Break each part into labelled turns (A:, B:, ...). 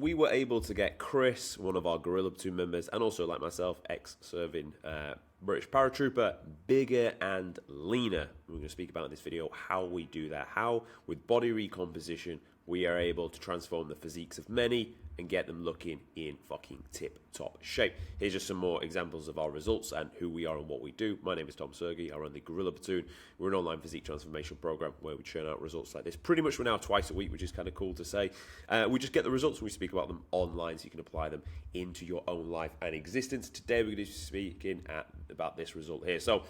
A: we were able to get Chris, one of our Gorilla Platoon members, and also like myself, ex-serving British paratrooper, bigger and leaner. We're going to speak about in this video how we do that, how with body recomposition we are able to transform the physiques of many and get them looking in fucking tip-top shape. Here's just some more examples of our results and who we are and what we do. My name is Tom Sergey. I run the Gorilla Platoon. We're an online physique transformation program where we churn out results like this. Pretty much we're now twice a week, which is kind of cool to say. We just get the results when we speak about them online so you can apply them into your own life and existence. Today we're going to be speaking about this result here. So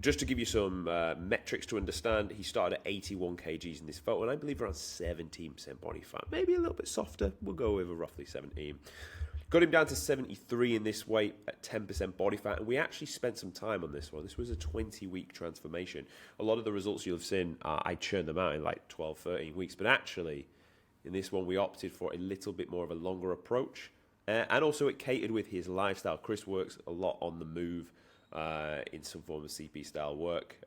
A: just to give you some metrics to understand, he started at 81 kgs in this photo, and I believe around 17% body fat. Maybe a little bit softer. We'll go with a roughly 17. Got him down to 73 in this weight at 10% body fat, and we actually spent some time on this one. This was a 20-week transformation. A lot of the results you'll have seen, I churned them out in like 12, 13 weeks, but actually, in this one, we opted for a little bit more of a longer approach, and also it catered with his lifestyle. Chris works a lot on the move, in some form of CP style work,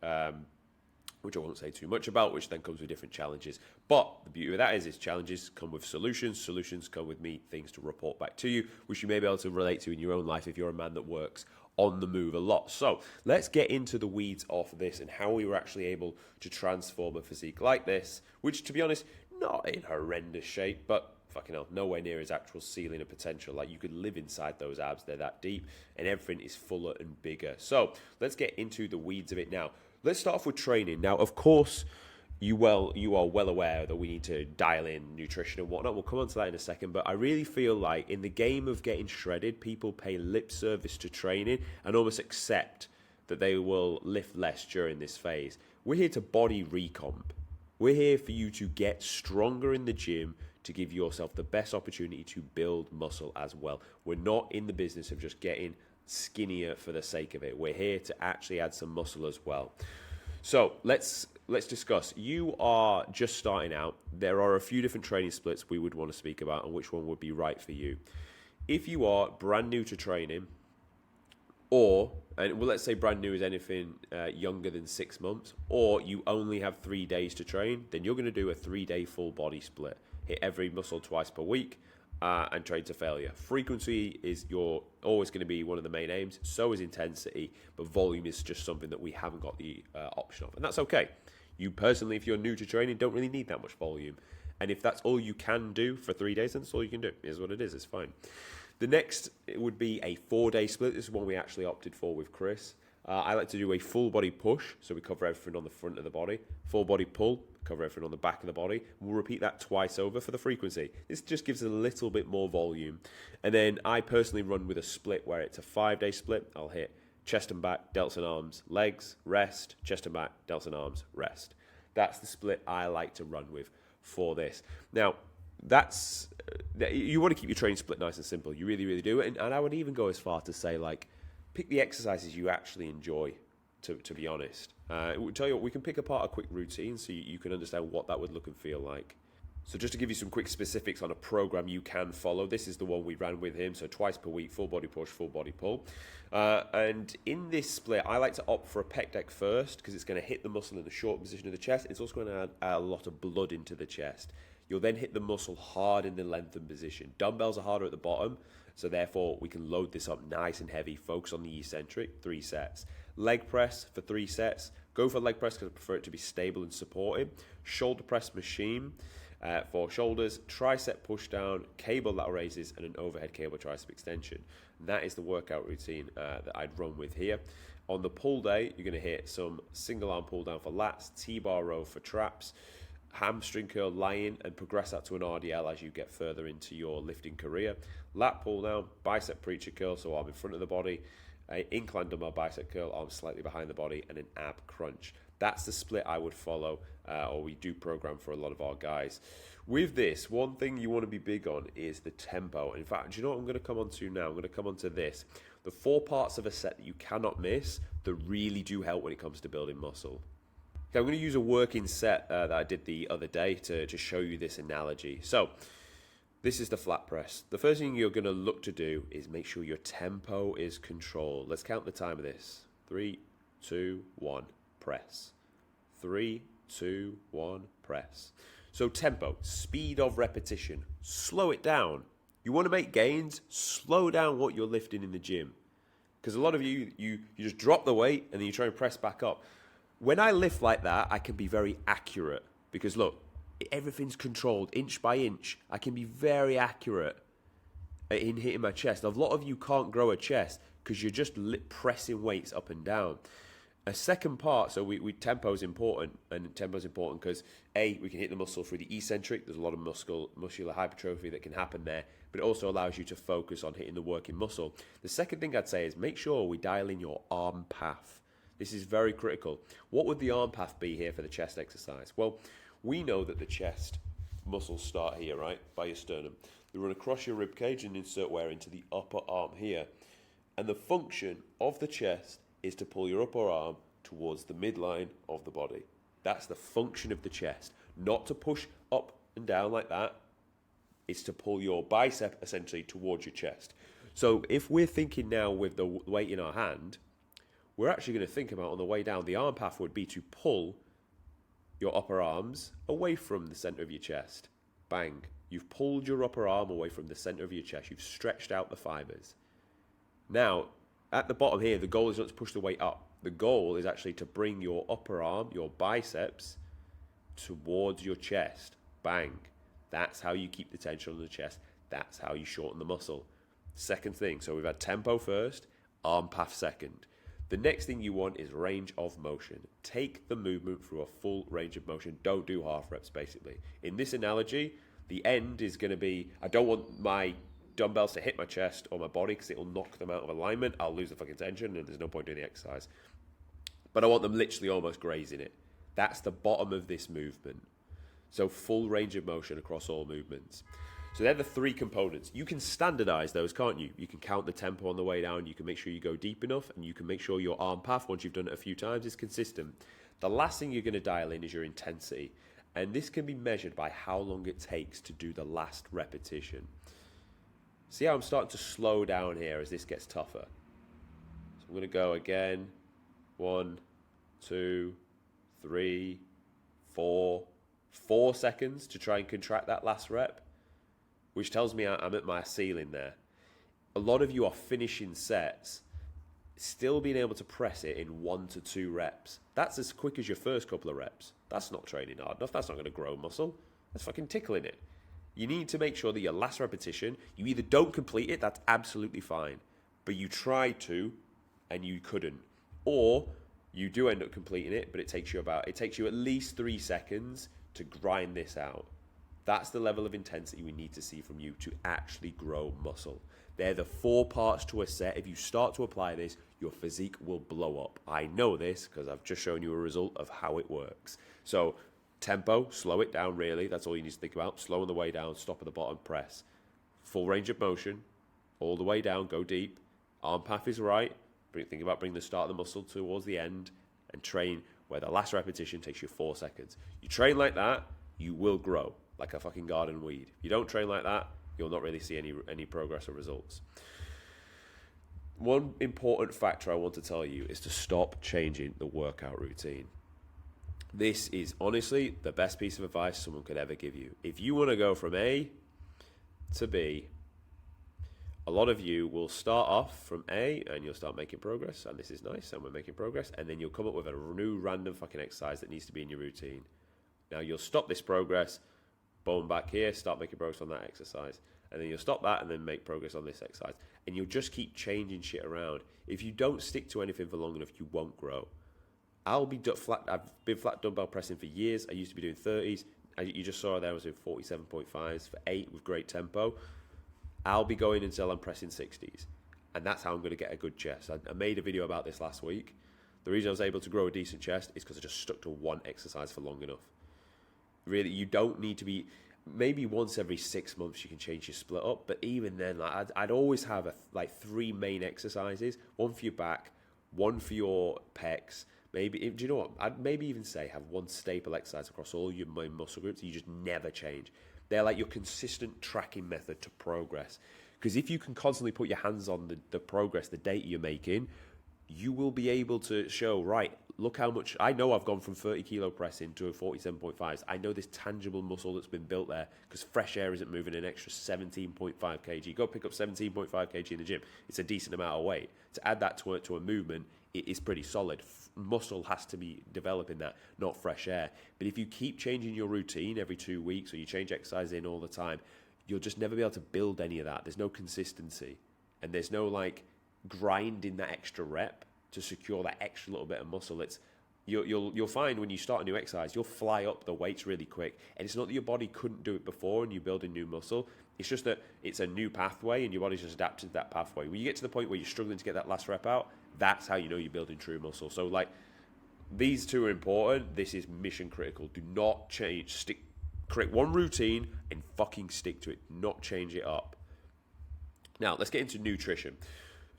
A: which I won't say too much about, which then comes with different challenges. But the beauty of that is challenges come with solutions. Solutions come with me, things to report back to you, which you may be able to relate to in your own life if you're a man that works on the move a lot. So let's get into the weeds of this and how we were actually able to transform a physique like this, which, to be honest, not in horrendous shape, but fucking hell, nowhere near his actual ceiling of potential. Like, you could live inside those abs, they're that deep, and everything is fuller and bigger. So let's get into the weeds of it now. Let's start off with training. Now, of course, you are well aware that we need to dial in nutrition and whatnot. We'll come on to that in a second, but I really feel like in the game of getting shredded, people pay lip service to training and almost accept that they will lift less during this phase. We're here to body recomp. We're here for you to get stronger in the gym, to give yourself the best opportunity to build muscle as well. We're not in the business of just getting skinnier for the sake of it. We're here to actually add some muscle as well. So let's discuss. You are just starting out. There are a few different training splits we would want to speak about and which one would be right for you. If you are brand new to training, let's say brand new is anything younger than 6 months, or you only have 3 days to train, then you're going to do a 3-day full body split. Hit every muscle twice per week and train to failure. Frequency is always going to be one of the main aims. So is intensity, but volume is just something that we haven't got the option of. And that's okay. You personally, if you're new to training, don't really need that much volume. And if that's all you can do for 3 days, then that's all you can do. It is what it is. It's fine. The next would be a 4-day split. This is one we actually opted for with Chris. I like to do a full body push, so we cover everything on the front of the body. Full body pull, cover everything on the back of the body. We'll repeat that twice over for the frequency. This just gives it a little bit more volume. And then I personally run with a split where it's a 5-day split. I'll hit chest and back, delts and arms, legs, rest, chest and back, delts and arms, rest. That's the split I like to run with for this. Now, you want to keep your training split nice and simple. You really, really do. And I would even go as far to say, like, pick the exercises you actually enjoy, to be honest. We'll tell you what, we can pick apart a quick routine so you can understand what that would look and feel like. So just to give you some quick specifics on a program you can follow, this is the one we ran with him. So twice per week, full body push, full body pull. And in this split, I like to opt for a pec deck first because it's going to hit the muscle in the short position of the chest. It's also going to add a lot of blood into the chest. You'll then hit the muscle hard in the lengthened position. Dumbbells are harder at the bottom, so therefore we can load this up nice and heavy. Focus on the eccentric, 3 sets. Leg press for 3 sets. Go for leg press because I prefer it to be stable and supported. Shoulder press machine for shoulders. Tricep push down, cable lateral raises, and an overhead cable tricep extension. And that is the workout routine that I'd run with here. On the pull day, you're going to hit some single arm pull down for lats, T-bar row for traps, hamstring curl, lie-in, and progress that to an RDL as you get further into your lifting career. Lat pull down, bicep preacher curl, so arm in front of the body, incline dumbbell bicep curl, arm slightly behind the body, and an ab crunch. That's the split I would follow, or we do program for a lot of our guys. With this, one thing you want to be big on is the tempo. In fact, do you know what I'm going to come on to now? I'm going to come on to this. The 4 parts of a set that you cannot miss that really do help when it comes to building muscle. Okay, I'm going to use a working set that I did the other day to show you this analogy. So this is the flat press. The first thing you're going to look to do is make sure your tempo is controlled. Let's count the time of this. 3, 2, 1, press. 3, 2, 1, press. So tempo, speed of repetition. Slow it down. You want to make gains, slow down what you're lifting in the gym. Because a lot of you just drop the weight and then you try and press back up. When I lift like that, I can be very accurate. Because look, everything's controlled inch by inch. I can be very accurate in hitting my chest. A lot of you can't grow a chest because you're just pressing weights up and down. A second part, so we tempo is important, and tempo is important because we can hit the muscle through the eccentric. There's a lot of muscular hypertrophy that can happen there, but it also allows you to focus on hitting the working muscle. The second thing I'd say is make sure we dial in your arm path. This is very critical. What would the arm path be here for the chest exercise? Well, we know that the chest muscles start here, right, by your sternum. They run across your rib cage and insert wear into the upper arm here. And the function of the chest is to pull your upper arm towards the midline of the body. That's the function of the chest. Not to push up and down like that. It's to pull your bicep essentially towards your chest. So if we're thinking now with the weight in our hand, we're actually going to think about on the way down, the arm path would be to pull your upper arms away from the center of your chest. Bang. You've pulled your upper arm away from the center of your chest. You've stretched out the fibers. Now, at the bottom here, the goal is not to push the weight up. The goal is actually to bring your upper arm, your biceps, towards your chest. Bang. That's how you keep the tension on the chest. That's how you shorten the muscle. Second thing, so we've had tempo first, arm path second. The next thing you want is range of motion. Take the movement through a full range of motion. Don't do half reps, basically. In this analogy, the end is going to be, I don't want my dumbbells to hit my chest or my body because it will knock them out of alignment. I'll lose the fucking tension and there's no point doing the exercise. But I want them literally almost grazing it. That's the bottom of this movement. So full range of motion across all movements. So they're the three components. You can standardize those, can't you? You can count the tempo on the way down. You can make sure you go deep enough, and you can make sure your arm path, once you've done it a few times, is consistent. The last thing you're going to dial in is your intensity. And this can be measured by how long it takes to do the last repetition. See how I'm starting to slow down here as this gets tougher. So I'm going to go again. 1, 2, 3, 4. 4 seconds to try and contract that last rep, which tells me I'm at my ceiling there. A lot of you are finishing sets, still being able to press it in 1 to 2 reps. That's as quick as your first couple of reps. That's not training hard enough. That's not going to grow muscle. That's fucking tickling it. You need to make sure that your last repetition, you either don't complete it, that's absolutely fine, but you tried to and you couldn't. Or you do end up completing it, but it takes you at least 3 seconds to grind this out. That's the level of intensity we need to see from you to actually grow muscle. They're the 4 parts to a set. If you start to apply this, your physique will blow up. I know this because I've just shown you a result of how it works. So tempo, slow it down really. That's all you need to think about. Slow on the way down, stop at the bottom, press. Full range of motion, all the way down, go deep. Arm path is right. Think about bringing the start of the muscle towards the end and train where the last repetition takes you 4 seconds. You train like that, you will grow like a fucking garden weed. If you don't train like that, you'll not really see any progress or results. One important factor I want to tell you is to stop changing the workout routine. This is honestly the best piece of advice someone could ever give you. If you want to go from A to B, a lot of you will start off from A and you'll start making progress, and this is nice, and we're making progress, and then you'll come up with a new random fucking exercise that needs to be in your routine. Now you'll stop this progress, boom, back here, start making progress on that exercise, and then you'll stop that and then make progress on this exercise, and you'll just keep changing shit around. If you don't stick to anything for long enough, you won't grow. I've been flat dumbbell pressing for years. I used to be doing 30s. You just saw there I was doing 47.5s for 8 with great tempo. I'll be going until I'm pressing 60s. And that's how I'm going to get a good chest. I made a video about this last week. The reason I was able to grow a decent chest is because I just stuck to one exercise for long enough. Really, you don't need to be... Maybe once every 6 months you can change your split up. But even then, I'd always have 3 main exercises. One for your back, one for your pecs. Maybe, do you know what? I'd maybe even say have one staple exercise across all your main muscle groups. You just never change. They're like your consistent tracking method to progress. Because if you can constantly put your hands on the progress, the data you're making, you will be able to show, right, look how much, I know I've gone from 30 kilo pressing to a 47.5s. I know this tangible muscle that's been built there because fresh air isn't moving an extra 17.5 kg. Go pick up 17.5 kg in the gym. It's a decent amount of weight. To add that to a movement, it is pretty solid. Muscle has to be developing that, not fresh air. But if you keep changing your routine every 2 weeks or you change exercise in all the time, you'll just never be able to build any of that. There's no consistency and there's no like grinding that extra rep to secure that extra little bit of muscle. It's you'll find when you start a new exercise, you'll fly up the weights really quick. And it's not that your body couldn't do it before and you build a new muscle. It's just that it's a new pathway and your body's just adapted to that pathway. When you get to the point where you're struggling to get that last rep out, that's how you know you're building true muscle. So like these two are important. This is mission critical. Do not change. Create one routine and fucking stick to it. Not change it up. Now let's get into nutrition.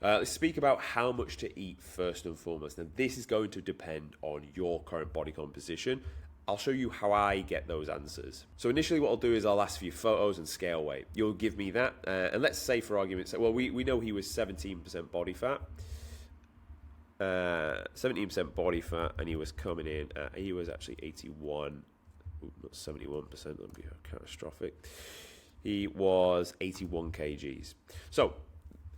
A: Let's speak about how much to eat first and foremost. Now, this is going to depend on your current body composition. I'll show you how I get those answers. So initially what I'll do is I'll ask for your photos and scale weight. You'll give me that. And let's say for argument's sake, well, we know he was 17% body fat. 17% body fat, and he was coming in at, he was actually 81. Not 71%, that'd be catastrophic. He was 81 kgs. So,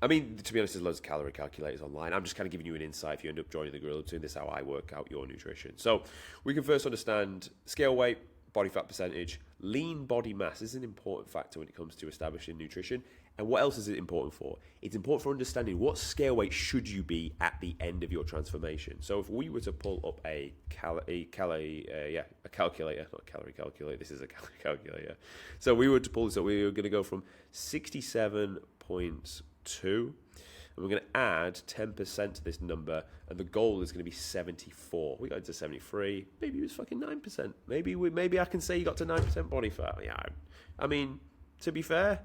A: I mean, to be honest, there's loads of calorie calculators online. I'm just kind of giving you an insight if you end up joining the Gorilla Team. This is how I work out your nutrition. So we can first understand scale weight, body fat percentage, lean body mass is an important factor when it comes to establishing nutrition. And what else is it important for? It's important for understanding what scale weight should you be at the end of your transformation. So if we were to pull up a calculator, not a calorie calculator, this is a calorie calculator. So we were to pull this up, we were going to go from 67.2, and we're going to add 10% to this number, and the goal is going to be 74. We got into 73. Maybe it was fucking 9%. Maybe I can say you got to 9% body fat. Yeah, I mean, to be fair,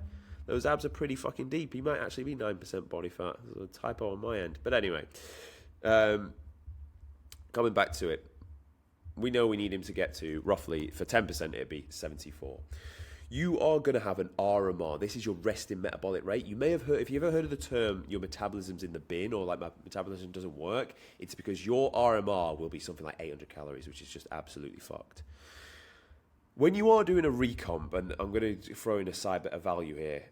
A: those abs are pretty fucking deep. He might actually be 9% body fat. There's a typo on my end. But anyway, coming back to it, we know we need him to get to roughly, for 10%, it'd be 74. You are going to have an RMR. This is your resting metabolic rate. You may have heard, if you ever heard of the term, your metabolism's in the bin, or like my metabolism doesn't work, it's because your RMR will be something like 800 calories, which is just absolutely fucked. When you are doing a recomp, and I'm going to throw in a side bit of value here,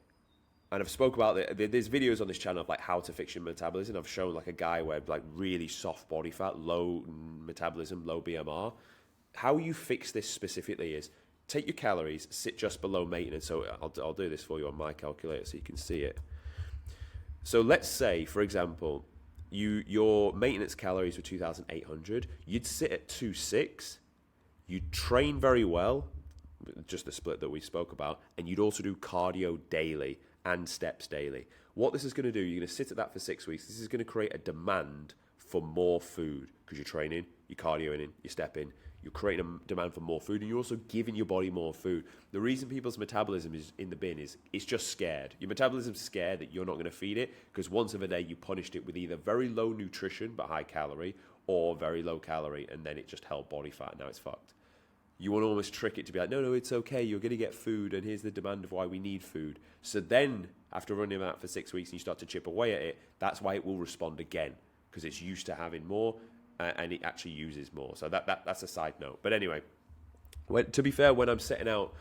A: and I've spoke about it, there's videos on this channel of like how to fix your metabolism. I've shown like a guy where like really soft body fat, low metabolism, low BMR. How you fix this specifically is take your calories, sit just below maintenance. So I'll do this for you on my calculator so you can see it. So let's say, for example, your maintenance calories were 2,800. You'd sit at 2,600. You'd train very well, just the split that we spoke about, and you'd also do cardio daily and steps daily. What this is going to do, you're going to sit at that for 6 weeks. This is going to create a demand for more food because you're training, you're cardioing in, you're stepping, you're creating a demand for more food, and you're also giving your body more food. The reason people's metabolism is in the bin is it's just scared. Your metabolism's scared that you're not going to feed it because once of a day you punished it with either very low nutrition but high calorie or very low calorie, and then it just held body fat. Now it's fucked. You want to almost trick it to be like, no, it's okay. You're going to get food, and here's the demand of why we need food. So then, after running that for 6 weeks and you start to chip away at it, that's why it will respond again because it's used to having more, and it actually uses more. So that's a side note. But anyway, to be fair, when I'm setting out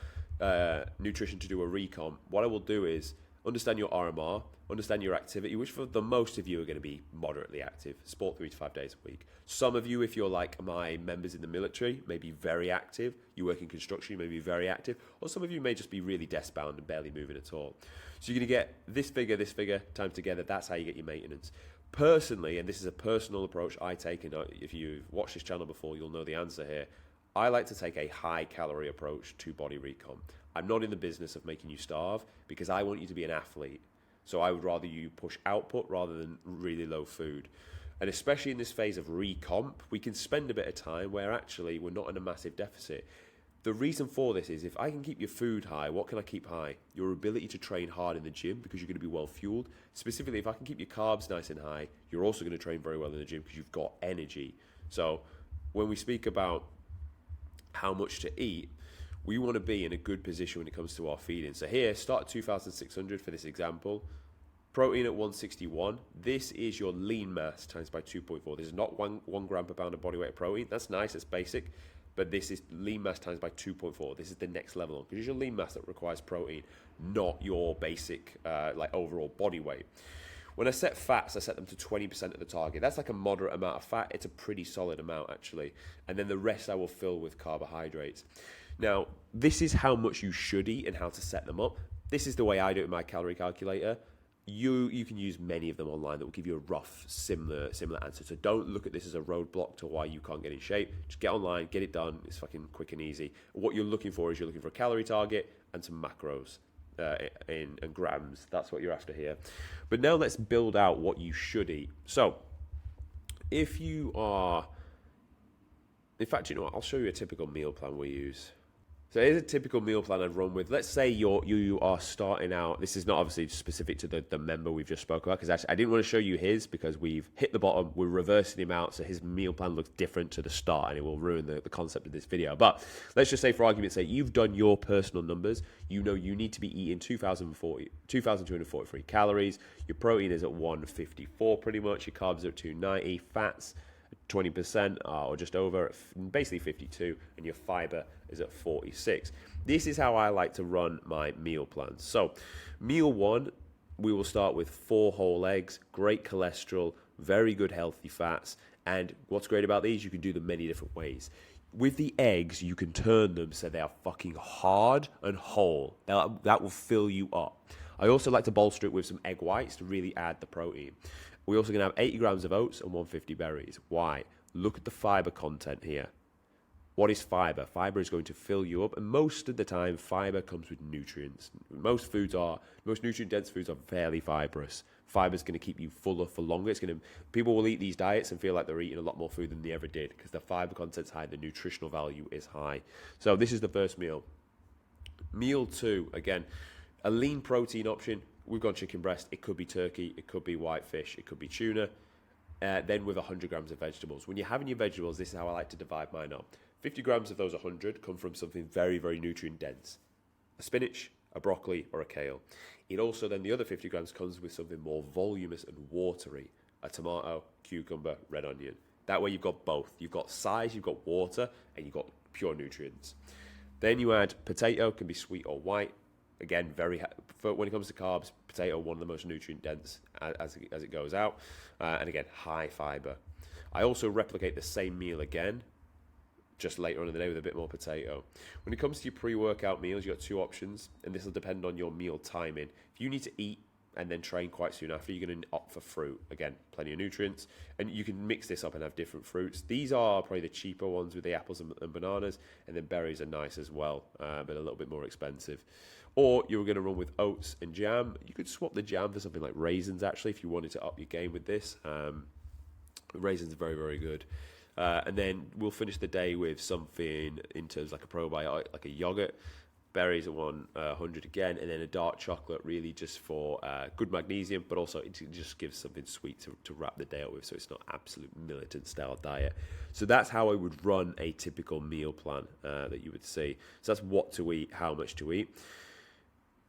A: nutrition to do a recomp, what I will do is understand your RMR, understand your activity, which for the most of you are going to be moderately active, sport 3 to 5 days a week. Some of you, if you're like my members in the military, may be very active. You work in construction, you may be very active. Or some of you may just be really desk-bound and barely moving at all. So you're going to get this figure, time together. That's how you get your maintenance. Personally, and this is a personal approach I take, and if you've watched this channel before, you'll know the answer here. I like to take a high-calorie approach to body recomp. I'm not in the business of making you starve because I want you to be an athlete. So I would rather you push output rather than really low food. And especially in this phase of recomp, we can spend a bit of time where actually we're not in a massive deficit. The reason for this is if I can keep your food high, what can I keep high? Your ability to train hard in the gym because you're going to be well fueled. Specifically, if I can keep your carbs nice and high, you're also going to train very well in the gym because you've got energy. So when we speak about how much to eat, we want to be in a good position when it comes to our feeding. So here, start at 2,600 for this example. protein at 161. This is your lean mass times by 2.4. This is not one gram per pound of body weight of protein. That's nice, it's basic. But this is lean mass times by 2.4. This is the next level on, because it's your lean mass that requires protein, not your basic like overall body weight. When I set fats, I set them to 20% of the target. That's like a moderate amount of fat. It's a pretty solid amount, actually. And then the rest I will fill with carbohydrates. Now, this is how much you should eat and how to set them up. This is the way I do it in my calorie calculator. You can use many of them online that will give you a rough, similar answer. So don't look at this as a roadblock to why you can't get in shape. Just get online, get it done. It's fucking quick and easy. What you're looking for is you're looking for a calorie target and some macros. In grams. That's what you're after here. But now let's build out what you should eat. So if you are, in fact, you know what, I'll show you a typical meal plan we use. So here's a typical meal plan I'd run with. Let's say you are starting out. This is not obviously specific to the member we've just spoke about, because actually I didn't want to show you his because we've hit the bottom. We're reversing him out, so his meal plan looks different to the start, and it will ruin the concept of this video. But let's just say, for argument's sake, you've done your personal numbers. You know you need to be eating 2,243 calories. Your protein is at 154 pretty much. Your carbs are at 290. Fats 20% or just over, basically 52, and your fiber is at 46. This is how I like to run my meal plans. So meal one, we will start with 4 whole eggs, great cholesterol, very good healthy fats. And what's great about these, you can do them many different ways. With the eggs, you can turn them so they are fucking hard and whole. That will fill you up. I also like to bolster it with some egg whites to really add the protein. We're also going to have 80 grams of oats and 150 berries. Why? Look at the fiber content here. What is fiber? Fiber is going to fill you up, and most of the time, fiber comes with nutrients. Most nutrient-dense foods are fairly fibrous. Fiber is going to keep you fuller for longer. People will eat these diets and feel like they're eating a lot more food than they ever did because the fiber content's high, the nutritional value is high. So this is the first meal. Meal 2, again, a lean protein option. We've got chicken breast. It could be turkey. It could be white fish. It could be tuna. Then with 100 grams of vegetables. When you're having your vegetables, this is how I like to divide mine up. 50 grams of those 100 come from something very, very nutrient dense. A spinach, a broccoli, or a kale. It also, then the other 50 grams comes with something more voluminous and watery. A tomato, cucumber, red onion. That way you've got both. You've got size, you've got water, and you've got pure nutrients. Then you add potato, can be sweet or white. Again, when it comes to carbs, potato, one of the most nutrient dense as it goes out. And again, high fiber. I also replicate the same meal again, just later on in the day with a bit more potato. When it comes to your pre-workout meals, you've got 2 options, and this will depend on your meal timing. If you need to eat and then train quite soon after, you're going to opt for fruit. Again, plenty of nutrients. And you can mix this up and have different fruits. These are probably the cheaper ones with the apples and bananas, and then berries are nice as well, but a little bit more expensive. Or you were going to run with oats and jam. You could swap the jam for something like raisins, actually, if you wanted to up your game with this. Raisins are very, very good. And then we'll finish the day with something in terms like a probiotic, like a yogurt. Berries at 100 again, and then a dark chocolate, really just for good magnesium, but also it just gives something sweet to wrap the day up with, so it's not absolute militant style diet. So that's how I would run a typical meal plan that you would see. So that's what to eat, how much to eat.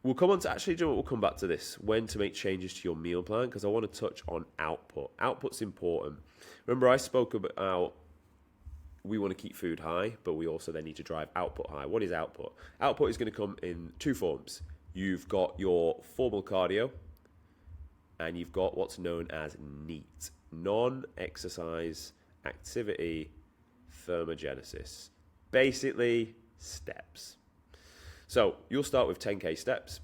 A: We'll come on to we'll come back to this, when to make changes to your meal plan, because I want to touch on output. Output's important. Remember, I spoke about we want to keep food high, but we also then need to drive output high. What is output? Output is going to come in 2 forms. You've got your formal cardio, and you've got what's known as NEAT, non-exercise activity thermogenesis. Basically, steps. So you'll start with 10k steps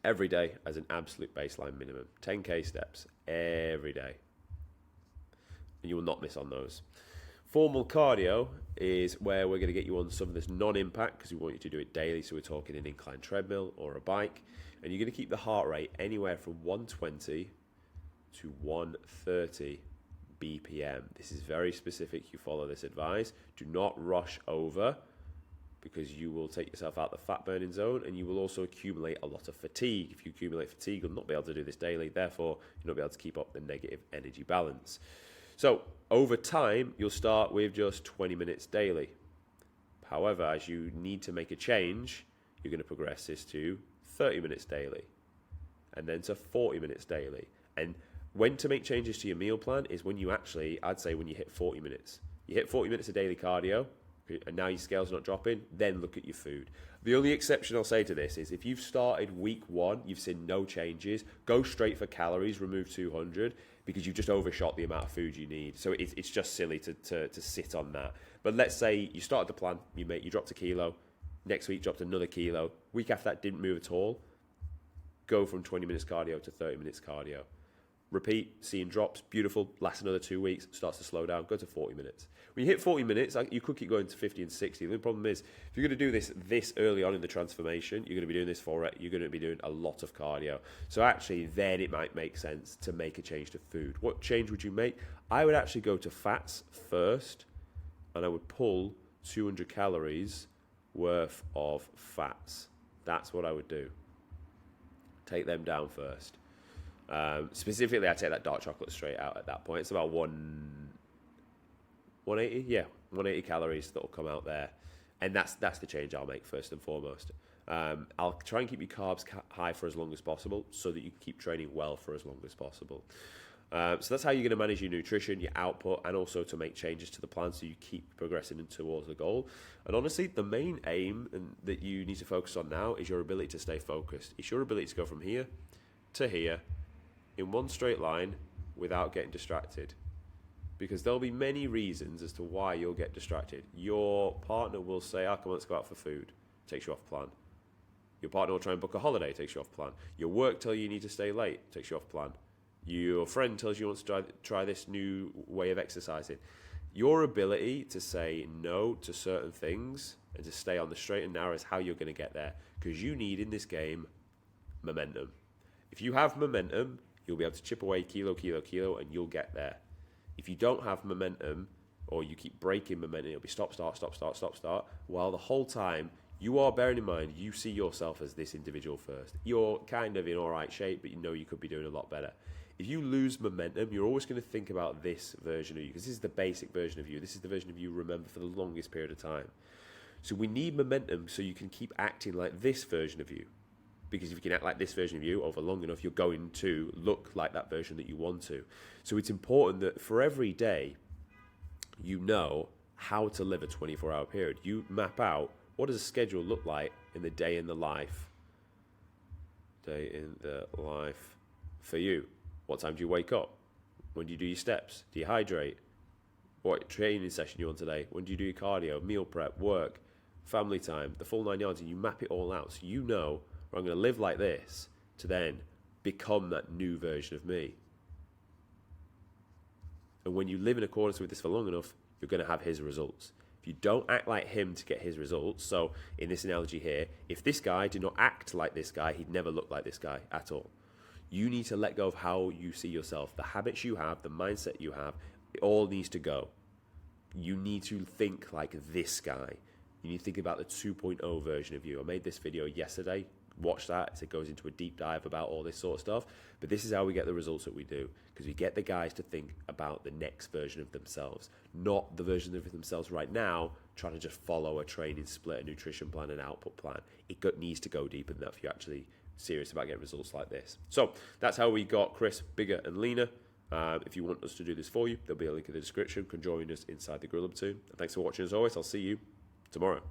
A: every day as an absolute baseline minimum. 10k steps every day. And you will not miss on those. Formal cardio is where we're going to get you on some of this non-impact, because we want you to do it daily. So we're talking an incline treadmill or a bike. And you're going to keep the heart rate anywhere from 120 to 130 BPM. This is very specific. You follow this advice. Do not rush over, because you will take yourself out the fat burning zone, and you will also accumulate a lot of fatigue. If you accumulate fatigue, you'll not be able to do this daily. Therefore, you'll not be able to keep up the negative energy balance. So over time, you'll start with just 20 minutes daily. However, as you need to make a change, you're going to progress this to 30 minutes daily. and then to 40 minutes daily. And when to make changes to your meal plan is when you actually, I'd say when you hit 40 minutes. You hit 40 minutes of daily cardio, and now your scale's not dropping, then look at your food. The only exception I'll say to this is if you've started week 1, you've seen no changes, go straight for calories, remove 200, because you've just overshot the amount of food you need. So it's just silly to sit on that. But let's say you started the plan, you dropped a kilo, next week dropped another kilo, week after that didn't move at all, go from 20 minutes cardio to 30 minutes cardio. Repeat, seeing drops, beautiful, lasts another 2 weeks, starts to slow down, go to 40 minutes. When you hit 40 minutes, you could keep going to 50 and 60. The only problem is, if you're going to do this early on in the transformation, you're going to be doing this you're going to be doing a lot of cardio. So actually, then it might make sense to make a change to food. What change would you make? I would actually go to fats first, and I would pull 200 calories worth of fats. That's what I would do. Take them down first. Specifically, I take that dark chocolate straight out at that point. It's about 180, yeah, 180 calories that'll come out there, and that's the change I'll make first and foremost. I'll try and keep your carbs high for as long as possible, so that you can keep training well for as long as possible. So that's how you're going to manage your nutrition, your output, and also to make changes to the plan so you keep progressing towards the goal. And honestly, the main aim that you need to focus on now is your ability to stay focused. It's your ability to go from here to here in one straight line without getting distracted. Because there'll be many reasons as to why you'll get distracted. Your partner will say, come on, let's go out for food. Takes you off plan. Your partner will try and book a holiday. Takes you off plan. Your work tells you need to stay late. Takes you off plan. Your friend tells you wants to try this new way of exercising. Your ability to say no to certain things and to stay on the straight and narrow is how you're going to get there. Because you need, in this game, momentum. If you have momentum, you'll be able to chip away kilo, and you'll get there. If you don't have momentum, or you keep breaking momentum, it'll be stop, start. While the whole time, you are bearing in mind, you see yourself as this individual first. You're kind of in all right shape, but you know you could be doing a lot better. If you lose momentum, you're always going to think about this version of you, because this is the basic version of you. This is the version of you remember for the longest period of time. So we need momentum so you can keep acting like this version of you. Because if you can act like this version of you over long enough, you're going to look like that version that you want to. So it's important that for every day, you know how to live a 24-hour period. You map out, what does a schedule look like in the day in the life? Day in the life for you. What time do you wake up? When do you do your steps? Do you hydrate? What training session you on today? When do you do your cardio? Meal prep, work, family time, the full 9 yards, and you map it all out so you know, I'm going to live like this to then become that new version of me. And when you live in accordance with this for long enough, you're going to have his results. If you don't act like him to get his results, so in this analogy here, if this guy did not act like this guy, he'd never look like this guy at all. You need to let go of how you see yourself. The habits you have, the mindset you have, it all needs to go. You need to think like this guy. You need to think about the 2.0 version of you. I made this video yesterday. Watch that. It goes into a deep dive about all this sort of stuff. But this is how we get the results that we do, because we get the guys to think about the next version of themselves, not the version of themselves right now, trying to just follow a training split, a nutrition plan, an output plan. It needs to go deeper than that if you're actually serious about getting results like this. So that's how we got Chris bigger and leaner. If you want us to do this for you, there'll be a link in the description. You can join us inside the Gorilla Platoon. Thanks for watching as always. I'll see you tomorrow.